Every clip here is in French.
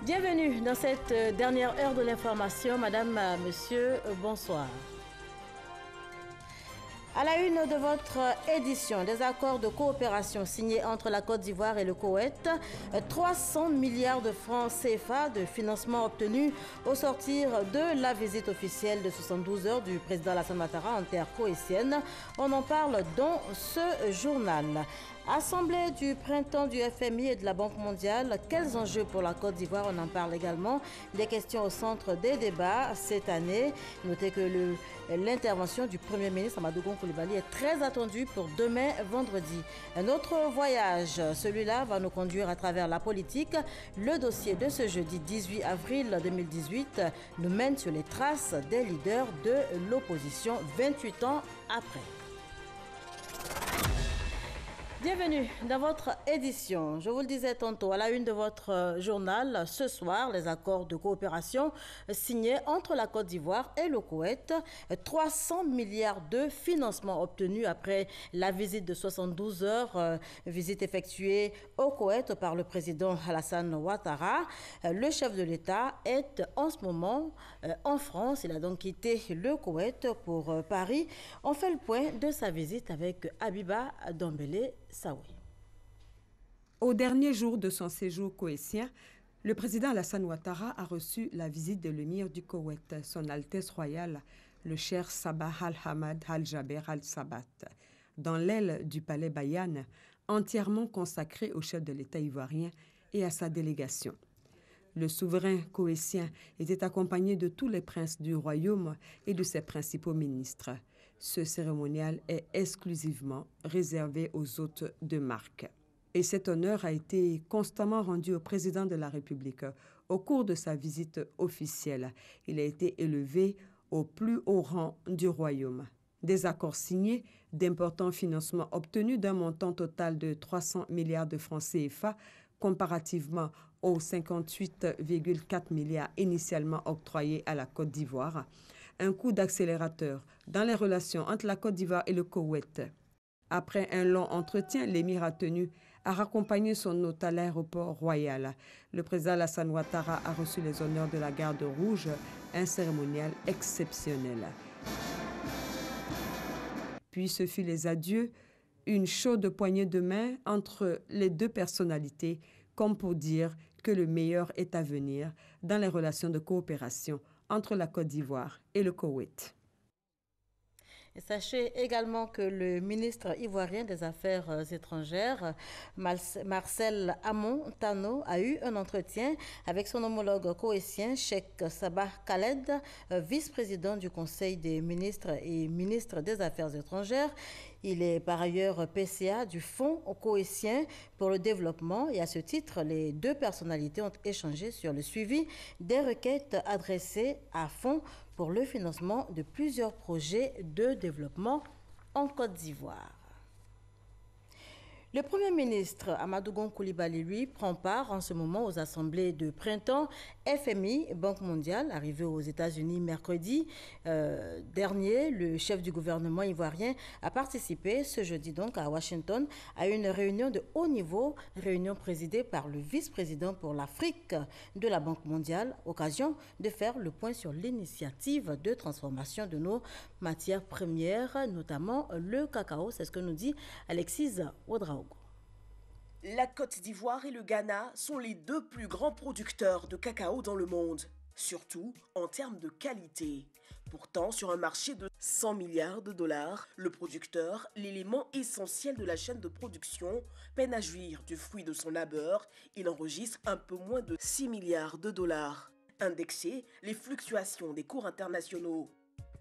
Bienvenue dans cette dernière heure de l'information. Madame, monsieur, bonsoir. À la une de votre édition, des accords de coopération signés entre la Côte d'Ivoire et le Koweït, 300 milliards de francs CFA de financement obtenus au sortir de la visite officielle de 72 heures du président Alassane Ouattara en terre koweïtienne. On en parle dans ce journal. Assemblée du printemps du FMI et de la Banque mondiale, quels enjeux pour la Côte d'Ivoire? On en parle également. Des questions au centre des débats cette année. Notez que l'intervention du Premier ministre Amadou Gon Coulibaly est très attendue pour demain vendredi. Un autre voyage, celui-là va nous conduire à travers la politique. Le dossier de ce jeudi 18 avril 2018 nous mène sur les traces des leaders de l'opposition 28 ans après. Bienvenue dans votre édition. Je vous le disais tantôt, à la une de votre journal, ce soir, les accords de coopération signés entre la Côte d'Ivoire et le Koweït. 300 milliards de financements obtenus après la visite de 72 heures, visite effectuée au Koweït par le président Alassane Ouattara. Le chef de l'État est en ce moment en France. Il a donc quitté le Koweït pour Paris. On fait le point de sa visite avec Habiba Dambélé. Au dernier jour de son séjour koweïtien, le président Alassane Ouattara a reçu la visite de l'émir du Koweït, son Altesse royale, le Cheikh Sabah Al-Hamad Al-Jaber Al-Sabat, dans l'aile du palais Bayan, entièrement consacré au chef de l'État ivoirien et à sa délégation. Le souverain koweïtien était accompagné de tous les princes du royaume et de ses principaux ministres. Ce cérémonial est exclusivement réservé aux hôtes de marque. Et cet honneur a été constamment rendu au président de la République. Au cours de sa visite officielle, il a été élevé au plus haut rang du royaume. Des accords signés, d'importants financements obtenus d'un montant total de 300 milliards de francs CFA, comparativement aux 58,4 milliards initialement octroyés à la Côte d'Ivoire, un coup d'accélérateur dans les relations entre la Côte d'Ivoire et le Koweït. Après un long entretien, l'émir a tenu à raccompagner son hôte à l'aéroport royal. Le président Alassane Ouattara a reçu les honneurs de la Garde rouge, un cérémonial exceptionnel. Puis ce fut les adieux, une chaude poignée de main entre les deux personnalités, comme pour dire que le meilleur est à venir dans les relations de coopération entre la Côte d'Ivoire et le Koweït. Et sachez également que le ministre ivoirien des Affaires étrangères, Marcel Amon Tano, a eu un entretien avec son homologue koweïtien, Cheikh Sabah Khaled, vice-président du Conseil des ministres et ministre des Affaires étrangères. Il est par ailleurs PCA du Fonds koweïtien pour le développement et à ce titre, les deux personnalités ont échangé sur le suivi des requêtes adressées à Fonds pour le financement de plusieurs projets de développement en Côte d'Ivoire. Le Premier ministre Amadou Gon Coulibaly, lui, prend part en ce moment aux assemblées de printemps FMI, Banque mondiale, arrivé aux États-Unis mercredi dernier. Le chef du gouvernement ivoirien a participé ce jeudi donc à Washington à une réunion de haut niveau, réunion présidée par le vice-président pour l'Afrique de la Banque mondiale, occasion de faire le point sur l'initiative de transformation de nos matières premières, notamment le cacao. C'est ce que nous dit Alexis Ouedraogo. La Côte d'Ivoire et le Ghana sont les deux plus grands producteurs de cacao dans le monde, surtout en termes de qualité. Pourtant, sur un marché de 100 milliards de dollars, le producteur, l'élément essentiel de la chaîne de production, peine à jouir du fruit de son labeur. Il enregistre un peu moins de 6 milliards de dollars. Indexer les fluctuations des cours internationaux.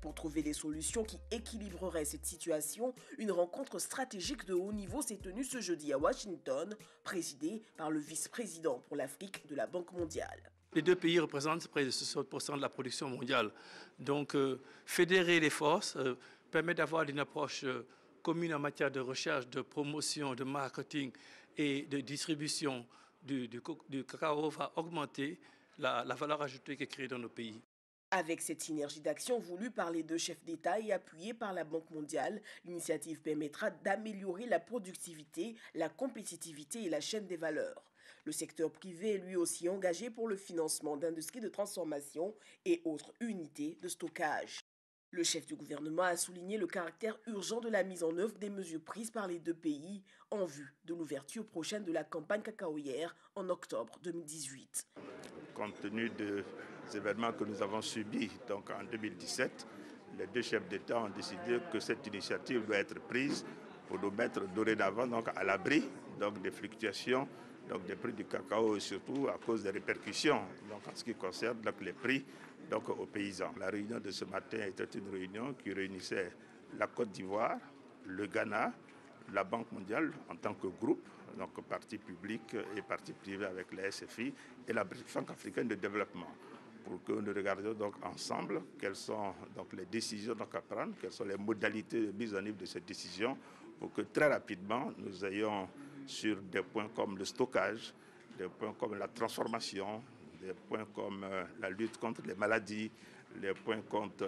Pour trouver des solutions qui équilibreraient cette situation, une rencontre stratégique de haut niveau s'est tenue ce jeudi à Washington, présidée par le vice-président pour l'Afrique de la Banque mondiale. Les deux pays représentent près de 60% de la production mondiale. Donc, fédérer les forces permet d'avoir une approche commune en matière de recherche, de promotion, de marketing et de distribution du cacao va augmenter la valeur ajoutée qui est créée dans nos pays. Avec cette synergie d'action voulue par les deux chefs d'État et appuyée par la Banque mondiale, l'initiative permettra d'améliorer la productivité, la compétitivité et la chaîne des valeurs. Le secteur privé est lui aussi engagé pour le financement d'industries de transformation et autres unités de stockage. Le chef du gouvernement a souligné le caractère urgent de la mise en œuvre des mesures prises par les deux pays en vue de l'ouverture prochaine de la campagne cacaoyère en octobre 2018. Compte tenu des événements que nous avons subis donc en 2017, les deux chefs d'État ont décidé que cette initiative doit être prise pour nous mettre dorénavant donc à l'abri donc des fluctuations donc des prix du cacao, et surtout à cause des répercussions donc en ce qui concerne donc les prix donc aux paysans. La réunion de ce matin était une réunion qui réunissait la Côte d'Ivoire, le Ghana, la Banque mondiale en tant que groupe, donc partie publique et partie privée avec la SFI et la Banque africaine de développement, pour que nous regardions donc ensemble quelles sont donc les décisions donc à prendre, quelles sont les modalités de mise en œuvre de ces décisions, pour que très rapidement nous ayons sur des points comme le stockage, des points comme la transformation, des points comme la lutte contre les maladies, les points contre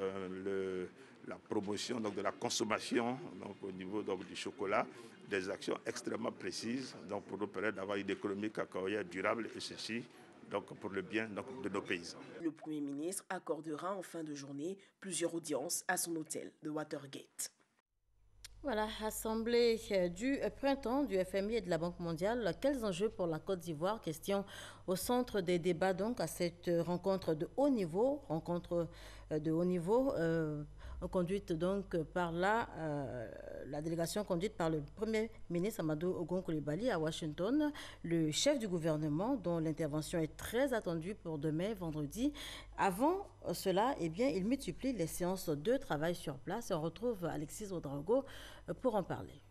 la promotion donc, de la consommation donc, au niveau donc, du chocolat, des actions extrêmement précises donc, pour nous permettre d'avoir une économie cacaoyère durable et ceci donc, pour le bien donc, de nos paysans. Le Premier ministre accordera en fin de journée plusieurs audiences à son hôtel de Watergate. Voilà, assemblée du printemps du FMI et de la Banque mondiale. Quels enjeux pour la Côte d'Ivoire? Question au centre des débats donc à cette rencontre de haut niveau, conduite donc par la délégation conduite par le Premier ministre Amadou Ogon Coulibaly à Washington, le chef du gouvernement dont l'intervention est très attendue pour demain vendredi. Avant cela, eh bien, il multiplie les séances de travail sur place et on retrouve Alexis Ouedraogo pour en parler.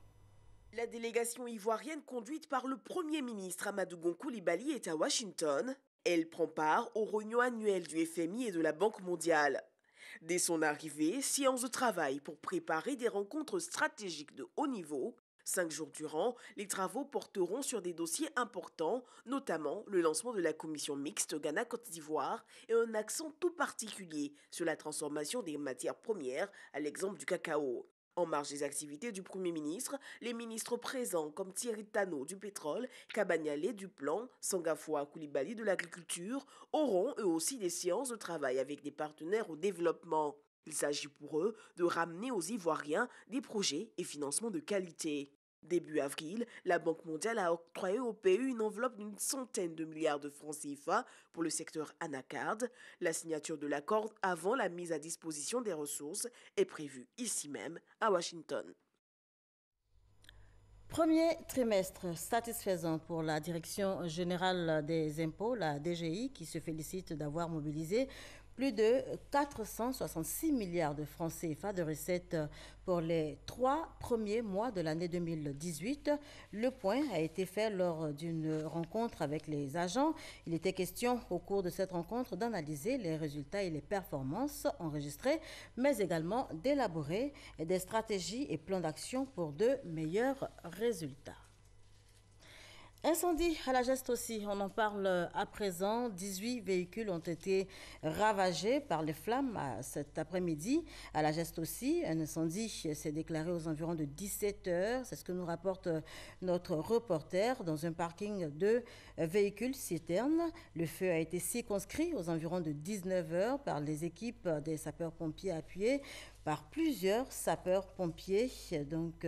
La délégation ivoirienne conduite par le Premier ministre Amadou Ogon Coulibaly est à Washington. Elle prend part aux réunions annuelles du FMI et de la Banque mondiale. Dès son arrivée, séance de travail pour préparer des rencontres stratégiques de haut niveau. 5 jours durant, les travaux porteront sur des dossiers importants, notamment le lancement de la commission mixte Ghana-Côte d'Ivoire et un accent tout particulier sur la transformation des matières premières, à l'exemple du cacao. En marge des activités du Premier ministre, les ministres présents comme Thierry Tano du pétrole, Kabanyale du plan, Sangafoua Coulibaly de l'agriculture auront eux aussi des séances de travail avec des partenaires au développement. Il s'agit pour eux de ramener aux Ivoiriens des projets et financements de qualité. Début avril, la Banque mondiale a octroyé au pays une enveloppe d'une centaine de milliards de francs CFA pour le secteur Anacard. La signature de l'accord avant la mise à disposition des ressources est prévue ici même à Washington. Premier trimestre satisfaisant pour la Direction générale des impôts, la DGI, qui se félicite d'avoir mobilisé plus de 466 milliards de francs CFA de recettes pour les 3 premiers mois de l'année 2018. Le point a été fait lors d'une rencontre avec les agents. Il était question au cours de cette rencontre d'analyser les résultats et les performances enregistrées, mais également d'élaborer des stratégies et plans d'action pour de meilleurs résultats. Incendie à la Geste aussi, on en parle à présent. 18 véhicules ont été ravagés par les flammes cet après-midi. À la Geste aussi, un incendie s'est déclaré aux environs de 17 heures. C'est ce que nous rapporte notre reporter dans un parking de véhicules citernes. Le feu a été circonscrit aux environs de 19 heures par les équipes des sapeurs-pompiers appuyés par plusieurs sapeurs-pompiers, donc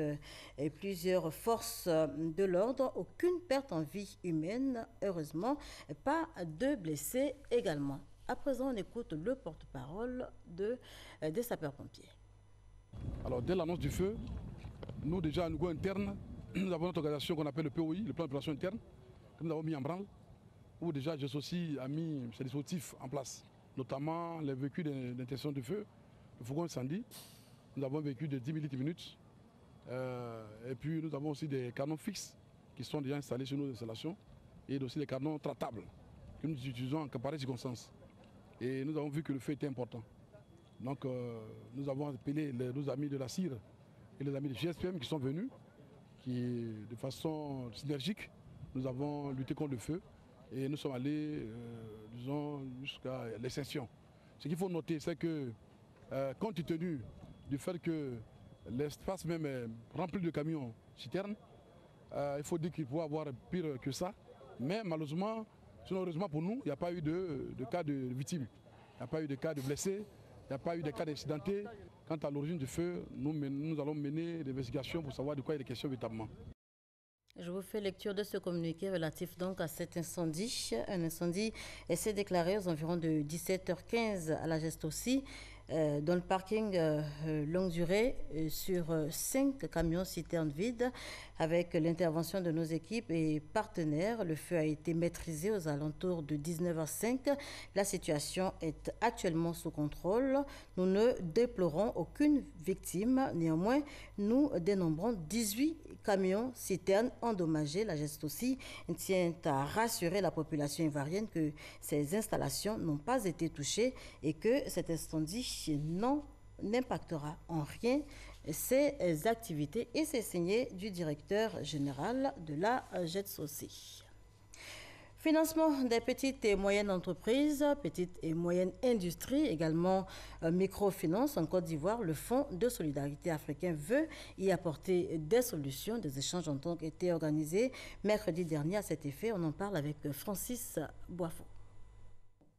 et plusieurs forces de l'ordre. Aucune perte en vie humaine, heureusement, pas de blessés également. À présent, on écoute le porte-parole des sapeurs-pompiers. Alors, dès l'annonce du feu, nous déjà, au niveau interne, nous avons notre organisation qu'on appelle le POI, le plan d'opération interne, que nous avons mis en branle, où déjà GESOCI a mis ses dispositifs en place, notamment les véhicules d'interdiction de feu, le fourgon incendie. Nous avons un véhicule de 10 000 minutes. Et puis nous avons aussi des canons fixes qui sont déjà installés sur nos installations et aussi des canons tratables que nous utilisons en pareille circonstance. Et nous avons vu que le feu était important. Donc nous avons appelé nos amis de la CIR et les amis de GSPM qui sont venus, qui de façon synergique, nous avons lutté contre le feu et nous sommes allés, disons, jusqu'à l'extinction. Ce qu'il faut noter, c'est que compte tenu du fait que l'espace même est rempli de camions citernes, il faut dire qu'il faut avoir pire que ça. Mais malheureusement, sinon heureusement pour nous, il n'y a pas eu de cas de victimes. Il n'y a pas eu de cas de blessés, il n'y a pas eu de cas d'incidentés. Quant à l'origine du feu, nous allons mener des investigations pour savoir de quoi il est question véritablement. Je vous fais lecture de ce communiqué relatif donc à cet incendie. Un incendie s'est déclaré aux environs de 17h15 à la Gestossi, dans le parking longue durée sur 5 camions citernes vides. Avec l'intervention de nos équipes et partenaires, le feu a été maîtrisé aux alentours de 19h05. La situation est actuellement sous contrôle. Nous ne déplorons aucune victime. Néanmoins, nous dénombrons 18 camions citernes endommagés. La Gestossi tient à rassurer la population ivoirienne que ces installations n'ont pas été touchées et que cet incendie n'impactera en rien ces activités, et c'est signé du directeur général de la Gestossi. Financement des petites et moyennes entreprises, petites et moyennes industries, également microfinance en Côte d'Ivoire. Le Fonds de solidarité africain veut y apporter des solutions. Des échanges ont donc été organisés mercredi dernier à cet effet. On en parle avec Francis Boifo.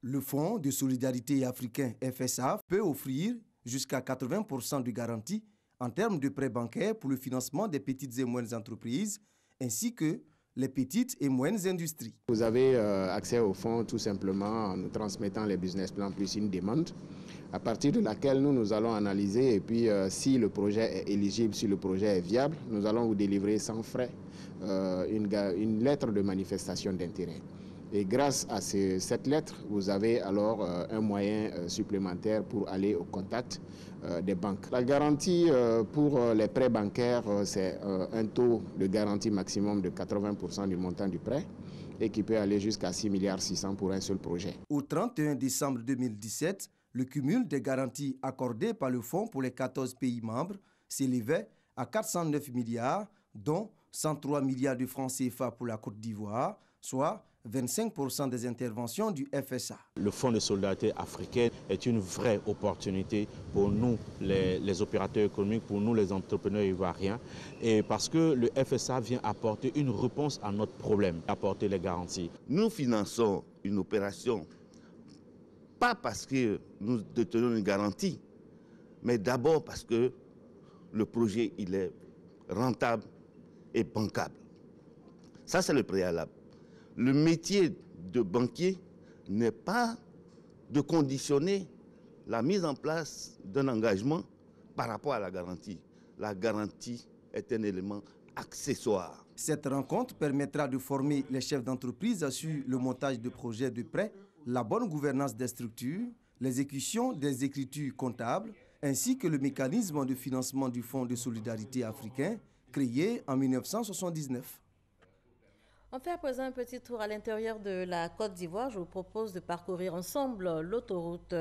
Le Fonds de solidarité africain FSA peut offrir jusqu'à 80% de garantie en termes de prêts bancaires pour le financement des petites et moyennes entreprises, ainsi que les petites et moyennes industries. Vous avez accès au fonds tout simplement en nous transmettant les business plans plus une demande, à partir de laquelle nous allons analyser, et puis si le projet est éligible, si le projet est viable, nous allons vous délivrer sans frais une lettre de manifestation d'intérêt. Et grâce à cette lettre, vous avez alors un moyen supplémentaire pour aller au contact des banques. La garantie pour les prêts bancaires, c'est un taux de garantie maximum de 80% du montant du prêt et qui peut aller jusqu'à 6,6 milliards pour un seul projet. Au 31 décembre 2017, le cumul des garanties accordées par le Fonds pour les 14 pays membres s'élevait à 409 milliards, dont 103 milliards de francs CFA pour la Côte d'Ivoire, soit 25% des interventions du FSA. Le Fonds de solidarité africaine est une vraie opportunité pour nous, les opérateurs économiques, pour nous, les entrepreneurs ivoiriens, et parce que le FSA vient apporter une réponse à notre problème, apporter les garanties. Nous finançons une opération, pas parce que nous détenons une garantie, mais d'abord parce que le projet il est rentable et bancable. Ça, c'est le préalable. Le métier de banquier n'est pas de conditionner la mise en place d'un engagement par rapport à la garantie. La garantie est un élément accessoire. Cette rencontre permettra de former les chefs d'entreprise sur le montage de projets de prêt, la bonne gouvernance des structures, l'exécution des écritures comptables, ainsi que le mécanisme de financement du Fonds de solidarité africain créé en 1979. On fait à présent un petit tour à l'intérieur de la Côte d'Ivoire. Je vous propose de parcourir ensemble l'autoroute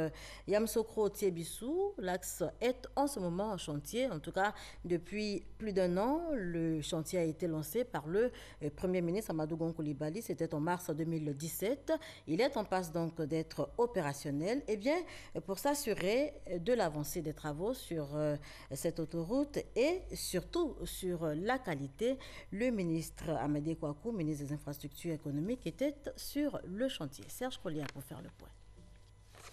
Yamoussoukro-Tiebissou. L'axe est en ce moment en chantier. En tout cas, depuis plus d'un an, le chantier a été lancé par le Premier ministre Amadou Gon Coulibaly. C'était en mars 2017. Il est en passe donc d'être opérationnel. Eh bien, pour s'assurer de l'avancée des travaux sur cette autoroute et surtout sur la qualité, le ministre Amadé Kouakou, ministre des infrastructures économiques, était sur le chantier. Serge Collier pour faire le point.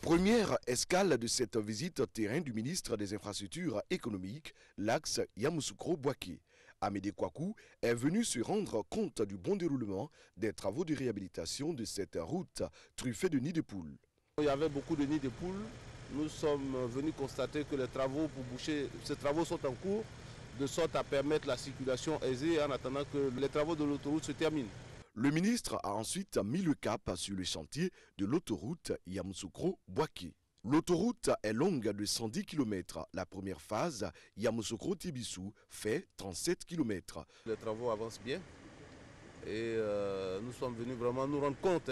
Première escale de cette visite terrain du ministre des infrastructures économiques, l'axe Yamoussoukro-Boaké. Amédée Kouakou est venu se rendre compte du bon déroulement des travaux de réhabilitation de cette route truffée de nids de poules. Il y avait beaucoup de nids de poules. Nous sommes venus constater que les travaux pour boucher, ces travaux sont en cours, de sorte à permettre la circulation aisée en attendant que les travaux de l'autoroute se terminent. Le ministre a ensuite mis le cap sur le chantier de l'autoroute Yamoussoukro-Boaké. L'autoroute est longue de 110 km. La première phase, Yamoussoukro-Tiebissou, fait 37 km. Les travaux avancent bien et nous sommes venus vraiment nous rendre compte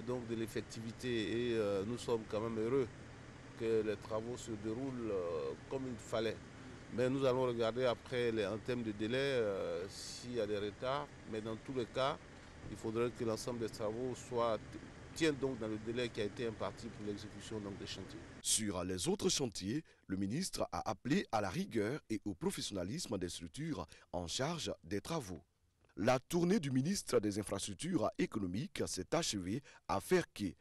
donc de l'effectivité et nous sommes quand même heureux que les travaux se déroulent comme il fallait. Mais nous allons regarder après en termes de délai s'il y a des retards. Mais dans tous les cas, il faudrait que l'ensemble des travaux tiennent donc dans le délai qui a été imparti pour l'exécution des chantiers. Sur les autres chantiers, le ministre a appelé à la rigueur et au professionnalisme des structures en charge des travaux. La tournée du ministre des Infrastructures économiques s'est achevée à Ferké,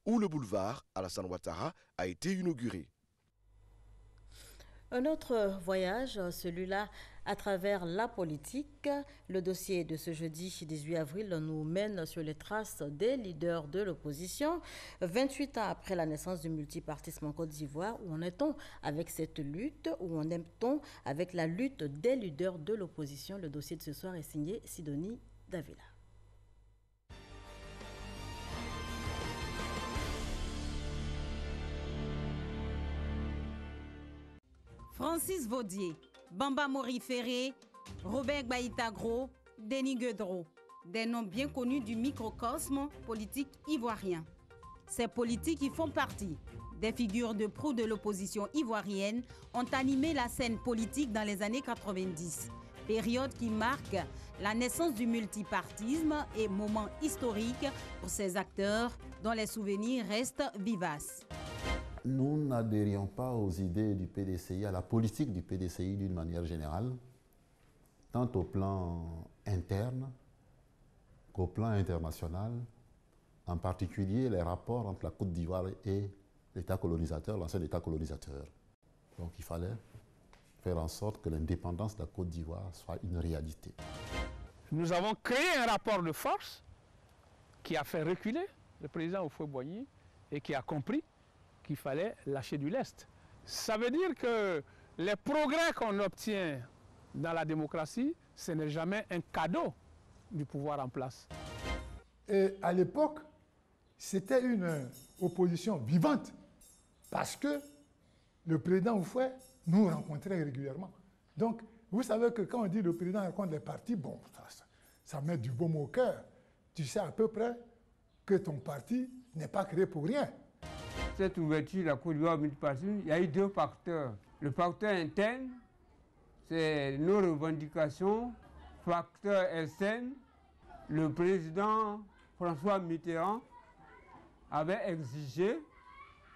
où le boulevard Alassane Ouattara a été inauguré. Un autre voyage, celui-là à travers la politique. Le dossier de ce jeudi 18 avril nous mène sur les traces des leaders de l'opposition. 28 ans après la naissance du multipartisme en Côte d'Ivoire, où en est-on avec cette lutte? Où en est-on avec la lutte des leaders de l'opposition? Le dossier de ce soir est signé Sidonie Davila. Francis Vaudier, Bamba Mori Ferré, Robert Baïta-Gros, Denis Guedreau, des noms bien connus du microcosme politique ivoirien. Ces politiques qui font partie des figures de proue de l'opposition ivoirienne ont animé la scène politique dans les années 90, période qui marque la naissance du multipartisme et moment historique pour ces acteurs dont les souvenirs restent vivaces. Nous n'adhérions pas aux idées du PDCI, à la politique du PDCI d'une manière générale, tant au plan interne qu'au plan international, en particulier les rapports entre la Côte d'Ivoire et l'État colonisateur, l'ancien État colonisateur. Donc il fallait faire en sorte que l'indépendance de la Côte d'Ivoire soit une réalité. Nous avons créé un rapport de force qui a fait reculer le président Houphouët-Boigny et qui a compris qu'il fallait lâcher du lest. Ça veut dire que les progrès qu'on obtient dans la démocratie, ce n'est jamais un cadeau du pouvoir en place. Et à l'époque, c'était une opposition vivante parce que le président Houphouët nous rencontrait régulièrement. Donc, vous savez que quand on dit le président rencontre les partis, bon, ça met du baume au cœur. Tu sais à peu près que ton parti n'est pas créé pour rien. Cette ouverture de la Côte d'Ivoire multipartisme, il y a eu deux facteurs. Le facteur interne, c'est nos revendications. Facteur externe, le président François Mitterrand avait exigé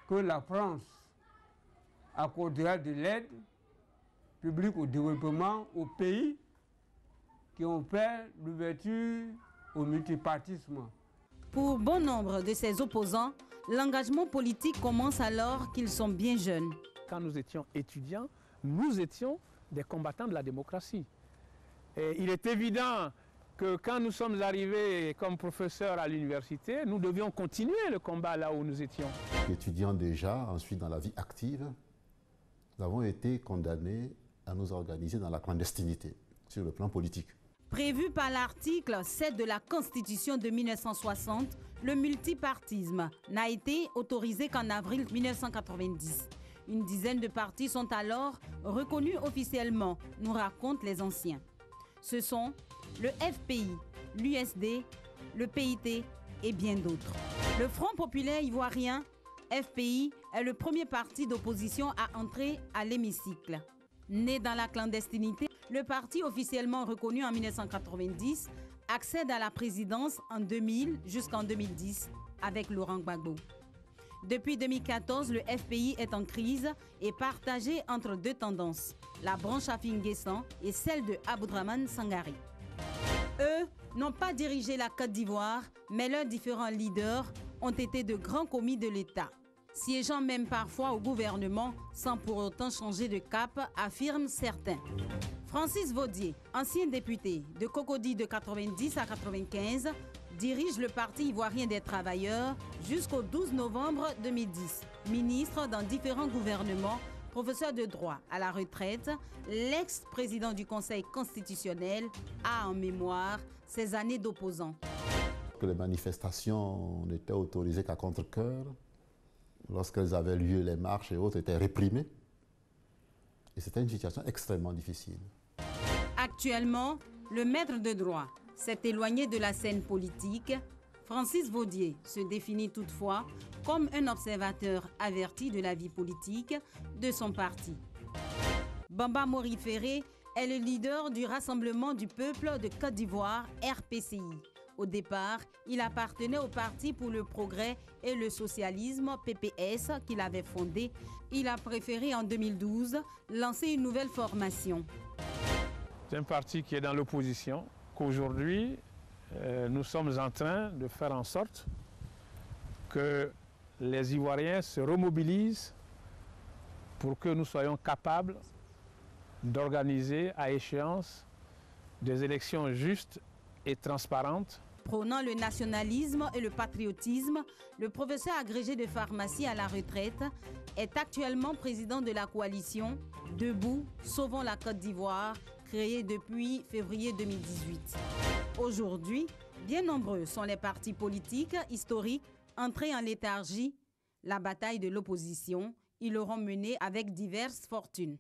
que la France accordera de l'aide publique au développement aux pays qui ont fait l'ouverture au multipartisme. Pour bon nombre de ses opposants, l'engagement politique commence alors qu'ils sont bien jeunes. Quand nous étions étudiants, nous étions des combattants de la démocratie. Et il est évident que quand nous sommes arrivés comme professeurs à l'université, nous devions continuer le combat là où nous étions. Étudiants déjà, ensuite dans la vie active, nous avons été condamnés à nous organiser dans la clandestinité sur le plan politique. Prévu par l'article 7 de la Constitution de 1960, le multipartisme n'a été autorisé qu'en avril 1990. Une dizaine de partis sont alors reconnus officiellement, nous racontent les anciens. Ce sont le FPI, l'USD, le PIT et bien d'autres. Le Front populaire ivoirien, FPI, est le premier parti d'opposition à entrer à l'hémicycle. Né dans la clandestinité, le parti officiellement reconnu en 1990 accède à la présidence en 2000 jusqu'en 2010 avec Laurent Gbagbo. Depuis 2014, le FPI est en crise et partagé entre deux tendances, la branche Afin Guessan et celle de Aboudraman Sangari. Eux n'ont pas dirigé la Côte d'Ivoire, mais leurs différents leaders ont été de grands commis de l'État, siégeant même parfois au gouvernement sans pour autant changer de cap, affirment certains. Francis Vaudier, ancien député de Cocody de 90 à 95, dirige le Parti ivoirien des travailleurs jusqu'au 12 novembre 2010. Ministre dans différents gouvernements, professeur de droit à la retraite, l'ex-président du Conseil constitutionnel a en mémoire ses années d'opposant. Que les manifestations n'étaient autorisées qu'à contre-cœur. Lorsqu'elles avaient lieu, les marches et autres étaient réprimées. Et c'était une situation extrêmement difficile. Actuellement, le maître de droit s'est éloigné de la scène politique. Francis Vaudier se définit toutefois comme un observateur averti de la vie politique de son parti. Bamba Mori Ferré est le leader du Rassemblement du peuple de Côte d'Ivoire, RPCI. Au départ, il appartenait au Parti pour le progrès et le socialisme, PPS, qu'il avait fondé. Il a préféré en 2012 lancer une nouvelle formation. C'est un parti qui est dans l'opposition qu'aujourd'hui, nous sommes en train de faire en sorte que les Ivoiriens se remobilisent pour que nous soyons capables d'organiser à échéance des élections justes et transparentes. Prônant le nationalisme et le patriotisme, le professeur agrégé de pharmacie à la retraite est actuellement président de la coalition Debout, Sauvons la Côte d'Ivoire, créée depuis février 2018. Aujourd'hui, bien nombreux sont les partis politiques historiques entrés en léthargie. La bataille de l'opposition, ils l'auront menée avec diverses fortunes.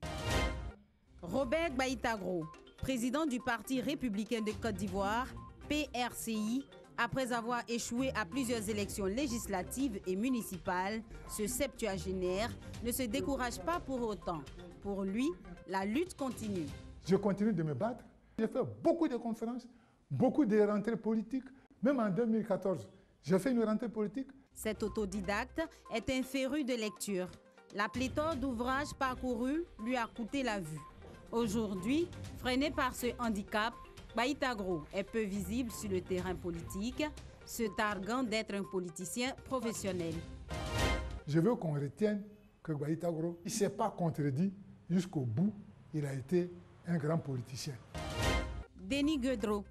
Robert Gbaïtagro, président du Parti républicain de Côte d'Ivoire, PRCI, après avoir échoué à plusieurs élections législatives et municipales, ce septuagénaire ne se décourage pas pour autant. Pour lui, la lutte continue. Je continue de me battre. J'ai fait beaucoup de conférences, beaucoup de rentrées politiques. Même en 2014, j'ai fait une rentrée politique. Cet autodidacte est un féru de lecture. La pléthore d'ouvrages parcourus lui a coûté la vue. Aujourd'hui, freiné par ce handicap, Gbaïtagro est peu visible sur le terrain politique, se targuant d'être un politicien professionnel. Je veux qu'on retienne que Gbaïtagro, il ne s'est pas contredit jusqu'au bout. Il a été un grand politicien. Denis Guedro,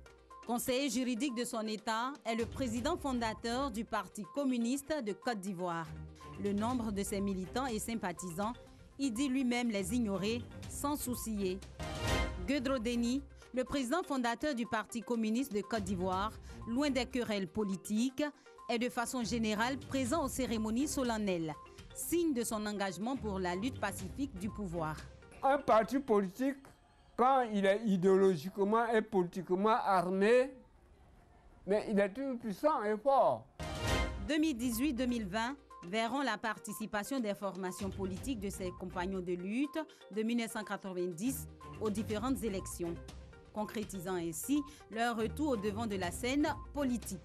conseiller juridique de son État, est le président fondateur du Parti communiste de Côte d'Ivoire. Le nombre de ses militants et sympathisants, il dit lui-même les ignorer sans sourciller. Guedro Denis, le président fondateur du Parti communiste de Côte d'Ivoire, loin des querelles politiques, est de façon générale présent aux cérémonies solennelles, signe de son engagement pour la lutte pacifique du pouvoir. Un parti politique, quand il est idéologiquement et politiquement armé, mais il est toujours puissant et fort. 2018-2020 verront la participation des formations politiques de ses compagnons de lutte de 1990 aux différentes élections, concrétisant ainsi leur retour au devant de la scène politique.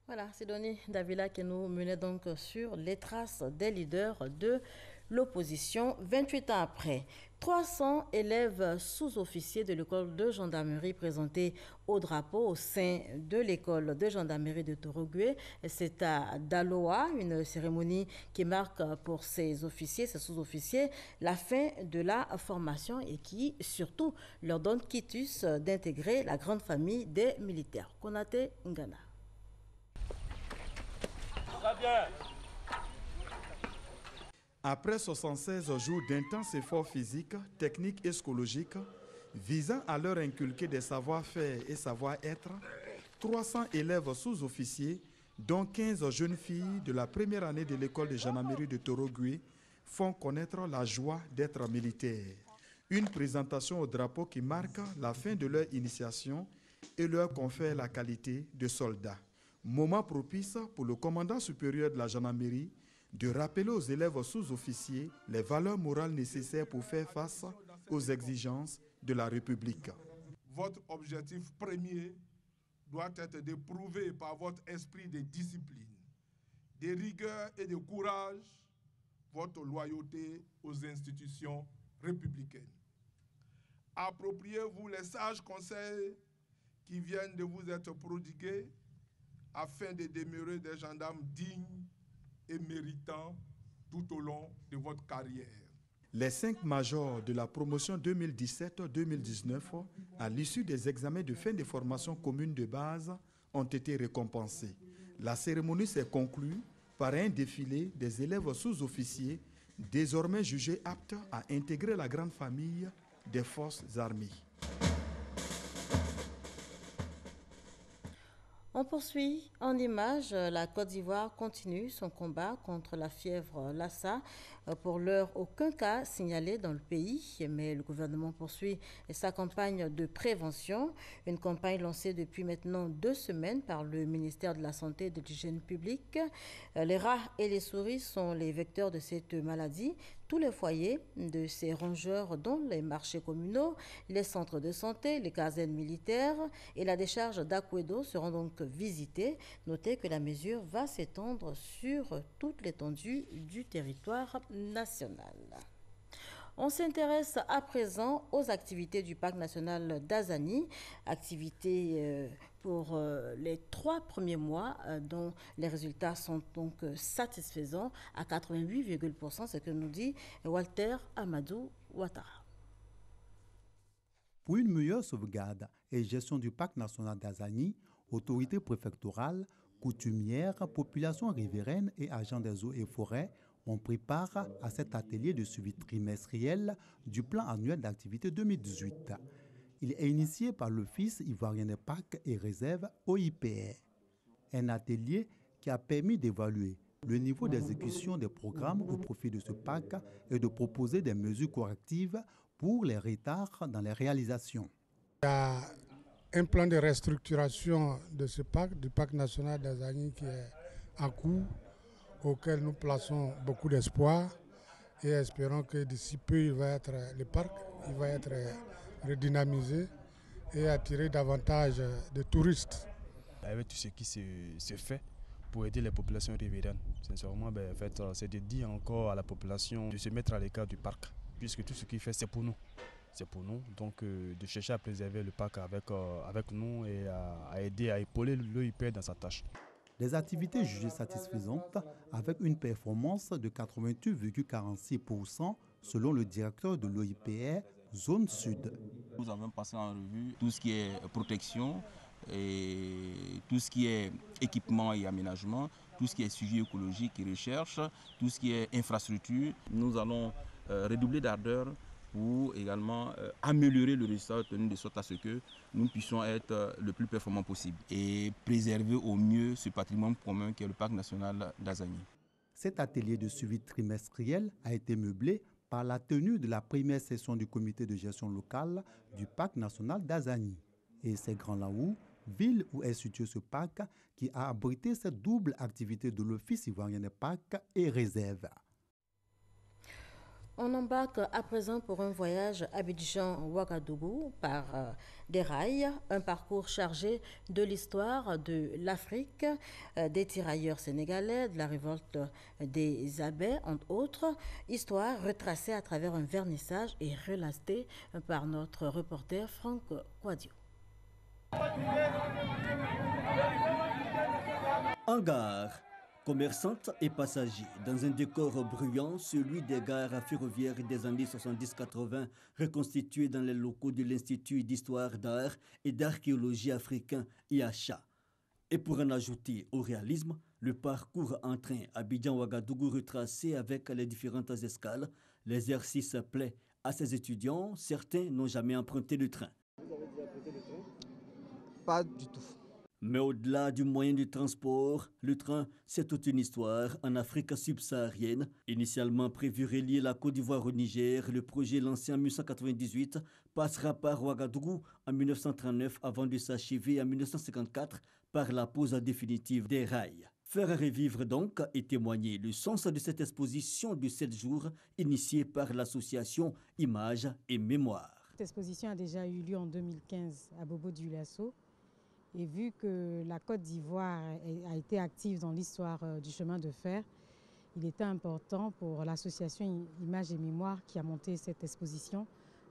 Voilà, c'est Denis Davila qui nous menait donc sur les traces des leaders de l'opposition 28 ans après. 300 élèves sous-officiers de l'école de gendarmerie présentés au drapeau au sein de l'école de gendarmerie de Torogwe. C'est à Daloa, une cérémonie qui marque pour ces officiers, ces sous-officiers, la fin de la formation et qui surtout leur donne quitus d'intégrer la grande famille des militaires. Konaté Ngana. Après 76 jours d'intenses efforts physiques, techniques et psychologiques, visant à leur inculquer des savoir-faire et savoir-être, 300 élèves sous-officiers, dont 15 jeunes filles de la première année de l'école de gendarmerie de Torogwe, font connaître la joie d'être militaires. Une présentation au drapeau qui marque la fin de leur initiation et leur confère la qualité de soldats. Moment propice pour le commandant supérieur de la gendarmerie de rappeler aux élèves sous-officiers les valeurs morales nécessaires pour faire face aux exigences de la République. Votre objectif premier doit être de prouver par votre esprit de discipline, de rigueur et de courage votre loyauté aux institutions républicaines. Appropriez-vous les sages conseils qui viennent de vous être prodigués afin de demeurer des gendarmes dignes et méritants tout au long de votre carrière. Les 5 majors de la promotion 2017-2019, à l'issue des examens de fin de formation commune de base, ont été récompensés. La cérémonie s'est conclue par un défilé des élèves sous-officiers, désormais jugés aptes à intégrer la grande famille des forces armées. On poursuit en images. La Côte d'Ivoire continue son combat contre la fièvre Lassa. Pour l'heure, aucun cas signalé dans le pays, mais le gouvernement poursuit sa campagne de prévention. Une campagne lancée depuis maintenant 2 semaines par le ministère de la Santé et de l'Hygiène publique. Les rats et les souris sont les vecteurs de cette maladie. Tous les foyers de ces rongeurs, dont les marchés communaux, les centres de santé, les casernes militaires et la décharge d'Akwedo seront donc visités. Notez que la mesure va s'étendre sur toute l'étendue du territoire national. On s'intéresse à présent aux activités du parc national d'Azani, activités pour les 3 premiers mois dont les résultats sont donc satisfaisants à 88,%, ce que nous dit Walter Amadou Ouattara. Pour une meilleure sauvegarde et gestion du parc national d'Azani, autorités préfectorales, coutumières, populations riveraines et agents des eaux et forêts ont pris part à cet atelier de suivi trimestriel du plan annuel d'activité 2018. Il est initié par l'Office ivoirien des parcs et réserves OIPR. Un atelier qui a permis d'évaluer le niveau d'exécution des programmes au profit de ce parc et de proposer des mesures correctives pour les retards dans les réalisations. Il y a un plan de restructuration de ce parc, du parc national d'Azani qui est en cours, auquel nous plaçons beaucoup d'espoir et espérons que d'ici peu, le parc va être redynamisé et attirer davantage de touristes. Avec tout ce qui se fait pour aider les populations riveraines, sincèrement, c'est de dire encore à la population de se mettre à l'écart du parc, puisque tout ce qu'il fait, c'est pour nous. C'est pour nous, donc de chercher à préserver le parc avec nous et à aider, à épauler l'OIPR dans sa tâche. Des activités jugées satisfaisantes avec une performance de 88,46% selon le directeur de l'OIPR Zone Sud. Nous avons passé en revue tout ce qui est protection, et tout ce qui est équipement et aménagement, tout ce qui est sujet écologique et recherche, tout ce qui est infrastructure. Nous allons redoubler d'ardeur pour également améliorer le résultat obtenu de sorte à ce que nous puissions être le plus performants possible et préserver au mieux ce patrimoine commun qui est le parc national d'Azani. Cet atelier de suivi trimestriel a été meublé par la tenue de la première session du comité de gestion locale du parc national d'Azani. Et c'est Grand Laou, ville où est situé ce parc, qui a abrité cette double activité de l'Office ivoirien des parcs et réserves. On embarque à présent pour un voyage Abidjan-Ouagadougou par des rails, un parcours chargé de l'histoire de l'Afrique, des tirailleurs sénégalais, de la révolte des Abés, entre autres, histoire retracée à travers un vernissage et relatée par notre reporter Franck Quadio. En gare, commerçantes et passagers, dans un décor bruyant, celui des gares ferroviaires des années 70-80, reconstitués dans les locaux de l'Institut d'histoire d'art et d'archéologie africain IACHA. Et pour en ajouter au réalisme, le parcours en train Abidjan-Ouagadougou retracé avec les différentes escales, l'exercice plaît à ses étudiants, certains n'ont jamais emprunté le train. Vous avez déjà emprunté le train? Pas du tout. Mais au-delà du moyen de transport, le train, c'est toute une histoire en Afrique subsaharienne. Initialement prévu relier la Côte d'Ivoire au Niger, le projet lancé en 1998 passera par Ouagadougou en 1939 avant de s'achever en 1954 par la pose définitive des rails. Faire revivre donc et témoigner le sens de cette exposition de 7 jours initiée par l'association Images et Mémoire. Cette exposition a déjà eu lieu en 2015 à Bobo-Dioulasso. Et vu que la Côte d'Ivoire a été active dans l'histoire du chemin de fer, il était important pour l'association Images et Mémoire qui a monté cette exposition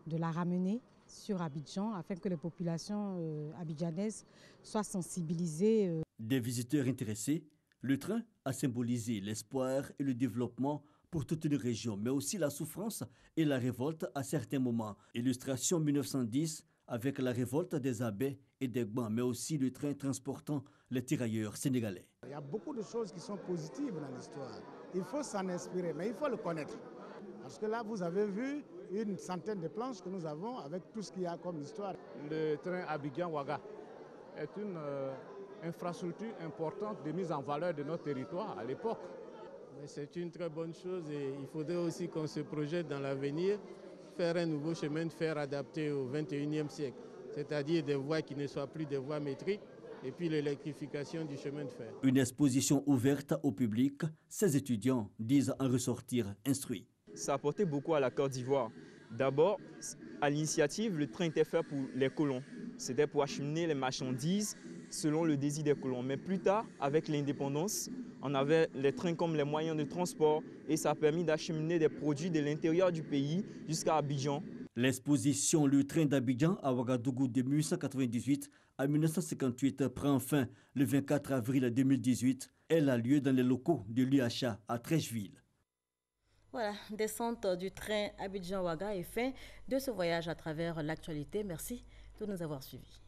de la ramener sur Abidjan afin que les populations abidjanaises soient sensibilisées. Des visiteurs intéressés, le train a symbolisé l'espoir et le développement pour toute une région, mais aussi la souffrance et la révolte à certains moments. Illustration 1910 avec la révolte des Abés et des Gbans, mais aussi le train transportant les tirailleurs sénégalais. Il y a beaucoup de choses qui sont positives dans l'histoire. Il faut s'en inspirer, mais il faut le connaître. Parce que là, vous avez vu une centaine de planches que nous avons avec tout ce qu'il y a comme histoire. Le train Abidjan-Ouaga est une infrastructure importante de mise en valeur de notre territoire à l'époque. Mais c'est une très bonne chose et il faudrait aussi qu'on se projette dans l'avenir, faire un nouveau chemin de fer adapté au XXIe siècle, c'est-à-dire des voies qui ne soient plus des voies métriques et puis l'électrification du chemin de fer. Une exposition ouverte au public, ces étudiants disent en ressortir instruits. Ça a apporté beaucoup à la Côte d'Ivoire. D'abord, à l'initiative, le train était fait pour les colons. C'était pour acheminer les marchandises selon le désir des colons. Mais plus tard, avec l'indépendance, On avait les trains comme les moyens de transport et ça a permis d'acheminer des produits de l'intérieur du pays jusqu'à Abidjan. L'exposition Le Train d'Abidjan à Ouagadougou de 1898 à 1958 prend fin le 24 avril 2018. Elle a lieu dans les locaux de l'UHA à Trècheville. Voilà, descente du train Abidjan-Ouaga et fin de ce voyage à travers l'actualité. Merci de nous avoir suivis.